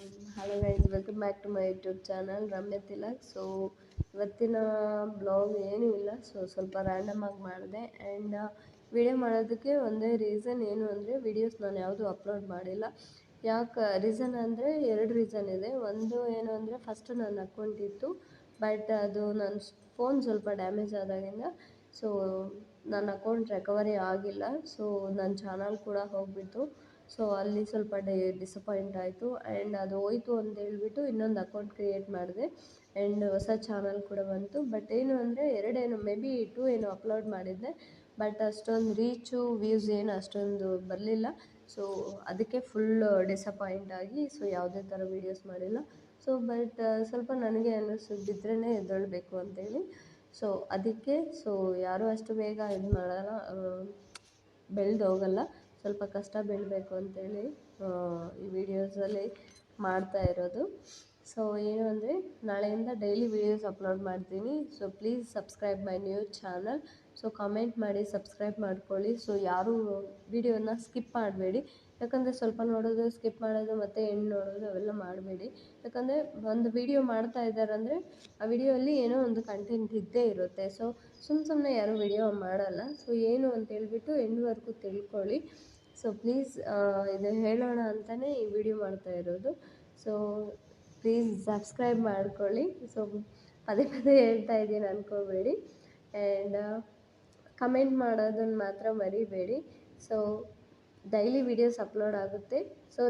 Hello guys, welcome back to my YouTube channel Ramya Tilak. So ಇವತ್ತಿನ blog ಏನೂ ಇಲ್ಲ, ಸ್ವಲ್ಪ ರ್ಯಾಂಡಮ್ ಆಗಿ ಮಾಡಿದೆ. ಆ್ಯಂಡ್ ವಿಡಿಯೋ ಮಾಡೋದಕ್ಕೆ ಒಂದೇ ರೀಸನ್ ಏನು ಅಂದರೆ ವೀಡಿಯೋಸ್ ನಾನು ಯಾವುದೂ ಅಪ್ಲೋಡ್ ಮಾಡಿಲ್ಲ. ಯಾಕೆ ರೀಸನ್ ಅಂದರೆ 2 ರೀಸನ್ ಇದೆ. ಒಂದು ಏನು ಅಂದರೆ ಫಸ್ಟು ನನ್ನ ಅಕೌಂಟ್ ಇತ್ತು, ಬಟ್ ಅದು ನನ್ನ ಫೋನ್ ಸ್ವಲ್ಪ ಡ್ಯಾಮೇಜ್ ಆದಾಗಿಂದ ಸೊ ನನ್ನ ಅಕೌಂಟ್ ರಿಕವರಿ ಆಗಿಲ್ಲ. ಸೊ ನನ್ನ ಚಾನಲ್ ಕೂಡ ಹೋಗಿಬಿಟ್ಟು, ಸೊ ಅಲ್ಲಿ ಸ್ವಲ್ಪ ಡಿಸಪಾಯಿಂಟ್ ಆಯಿತು. ಆ್ಯಂಡ್ ಅದು ಹೋಯ್ತು ಅಂತ ಹೇಳ್ಬಿಟ್ಟು ಇನ್ನೊಂದು ಅಕೌಂಟ್ ಕ್ರಿಯೇಟ್ ಮಾಡಿದೆ. ಆ್ಯಂಡ್ ಹೊಸ ಚಾನಲ್ ಕೂಡ ಬಂತು. ಬಟ್ ಏನು ಅಂದರೆ ಮೇ ಬಿ 2 ಏನೋ ಅಪ್ಲೋಡ್ ಮಾಡಿದ್ದೆ, ಬಟ್ ಅಷ್ಟೊಂದು ರೀಚು ವ್ಯೂಸ್ ಏನು ಅಷ್ಟೊಂದು ಬರಲಿಲ್ಲ. ಸೊ ಅದಕ್ಕೆ ಫುಲ್ ಡಿಸಪಾಯಿಂಟ್ ಆಗಿ ಸೊ ಯಾವುದೇ ಥರ ವೀಡಿಯೋಸ್ ಮಾಡಿಲ್ಲ. ಸೊ ಬಟ್ ಸ್ವಲ್ಪ ನನಗೆ ಅನ್ನಿಸಿದ್ರೇ ಎದ್ದೇಳಬೇಕು ಅಂತೇಳಿ. ಸೊ ಅದಕ್ಕೆ ಯಾರೂ ಅಷ್ಟು ಬೇಗ ಇದು ಮಾಡಲ್ಲ, ಬೆಳೆದು ಹೋಗಲ್ಲ, ಸ್ವಲ್ಪ ಕಷ್ಟ ಬೀಳಬೇಕು ಅಂತೇಳಿ ಈ ವಿಡಿಯೋಸಲ್ಲಿ ಮಾಡ್ತಾ ಇರೋದು. ಸೊ ಏನು ಅಂದರೆ ನಾಳೆಯಿಂದ ಡೈಲಿ ವೀಡಿಯೋಸ್ ಅಪ್ಲೋಡ್ ಮಾಡ್ತೀನಿ. So please subscribe my new channel. So comment ಮಾಡಿ, ಸಬ್ಸ್ಕ್ರೈಬ್ ಮಾಡ್ಕೊಳ್ಳಿ. ಸೊ ಯಾರೂ ವೀಡಿಯೋನ ಸ್ಕಿಪ್ ಮಾಡಬೇಡಿ, ಯಾಕಂದರೆ ಸ್ವಲ್ಪ ನೋಡೋದು, ಸ್ಕಿಪ್ ಮಾಡೋದು, ಮತ್ತು ಎಂಡ್ ನೋಡೋದು ಅವೆಲ್ಲ ಮಾಡಬೇಡಿ. ಯಾಕಂದರೆ ಒಂದು ವೀಡಿಯೋ ಮಾಡ್ತಾ ಇದ್ದಾರಂದರೆ ಆ ವಿಡಿಯೋಲ್ಲಿ ಏನೋ ಒಂದು ಕಂಟೆಂಟ್ ಇದ್ದೇ ಇರುತ್ತೆ. ಸೊ ಸುಮ್ಮನೆ ಯಾರೂ ವಿಡಿಯೋ ಮಾಡಲ್ಲ. ಸೊ ಏನು ಅಂತ ಹೇಳ್ಬಿಟ್ಟು ಎಂಡ್ವರೆಗೂ ತಿಳ್ಕೊಳ್ಳಿ. ಸೊ ಪ್ಲೀಸ್ ಇದು ಹೇಳೋಣ ಅಂತಲೇ ಈ ವಿಡಿಯೋ ಮಾಡ್ತಾ ಇರೋದು. ಸೊ ಪ್ಲೀಸ್ ಸಬ್ಸ್ಕ್ರೈಬ್ ಮಾಡ್ಕೊಳ್ಳಿ. ಸೊ ಪದೇ ಪದೇ ಹೇಳ್ತಾ ಇದ್ದೀನಿ ಅಂದ್ಕೋಬೇಡಿ. ಆ್ಯಂಡ್ ಕಮೆಂಟ್ ಮಾಡೋದನ್ನು ಮಾತ್ರ ಮರಿಬೇಡಿ. ಸೊ ಡೈಲಿ ವೀಡಿಯೋಸ್ ಅಪ್ಲೋಡ್ ಆಗುತ್ತೆ. So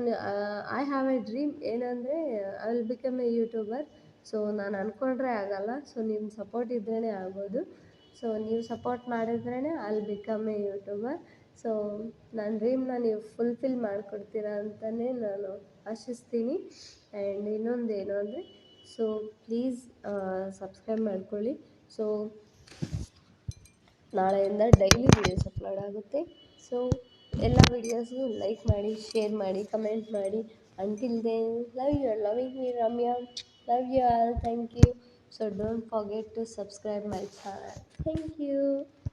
I have a dream ಏನಂದರೆ I will become a YouTuber. So ನಾನು ಅಂದ್ಕೊಂಡ್ರೆ ಆಗಲ್ಲ. ಸೊ ನಿಮ್ಮ ಸಪೋರ್ಟ್ ಇದ್ರೇ ಆಗೋದು. ಸೊ ನೀವು ಸಪೋರ್ಟ್ ಮಾಡಿದ್ರೇ I will become a YouTuber. So ನನ್ನ ಡ್ರೀಮ್ನ ನೀವು ಫುಲ್ಫಿಲ್ ಮಾಡಿಕೊಡ್ತೀರಾ ಅಂತಲೇ ನಾನು ಆಶಿಸ್ತೀನಿ. ಆ್ಯಂಡ್ ಇನ್ನೊಂದು ಏನು ಅಂದರೆ ಸೊ ಪ್ಲೀಸ್ ಸಬ್ಸ್ಕ್ರೈಬ್ ಮಾಡ್ಕೊಳ್ಳಿ. ಸೊ ನಾಳೆಯಿಂದ ಡೈಲಿ ವೀಡಿಯೋಸ್ ಅಪ್ಲೋಡ್ ಆಗುತ್ತೆ. ಸೊ ಎಲ್ಲ ವೀಡಿಯೋಸ್ಗೂ ಲೈಕ್ ಮಾಡಿ, ಶೇರ್ ಮಾಡಿ, ಕಮೆಂಟ್ ಮಾಡಿ. Until then, love you, loving me, Ramya. Love you all. Thank you. So don't forget to subscribe my channel. Thank you.